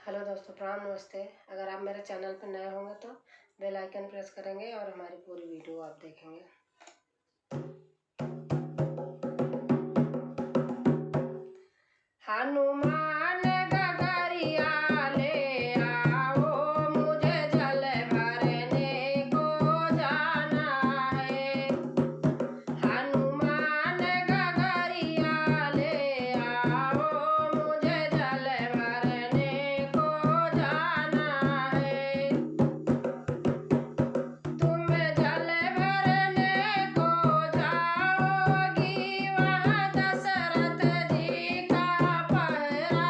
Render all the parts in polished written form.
Hello दोस्तों, प्रणाम, नमस्ते। अगर आप मेरे चैनल पर नए होंगे तो बेल आइकन प्रेस करेंगे और हमारी पूरी वीडियो आप देखेंगे। हनुमान गगरिया ले आओ, मुझे जल भरने को जाना है। हनुमान गगरिया ले आओ, मुझे जल भरने को जाना है। तुम जल भरने को जाओगी, वहाँ दशरथ जी का पहरा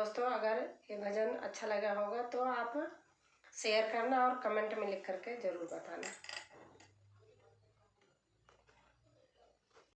दोस्तों अगर ये भजन अच्छा लगा होगा तो आप शेयर करना और कमेंट में लिख करके ज़रूर बताना।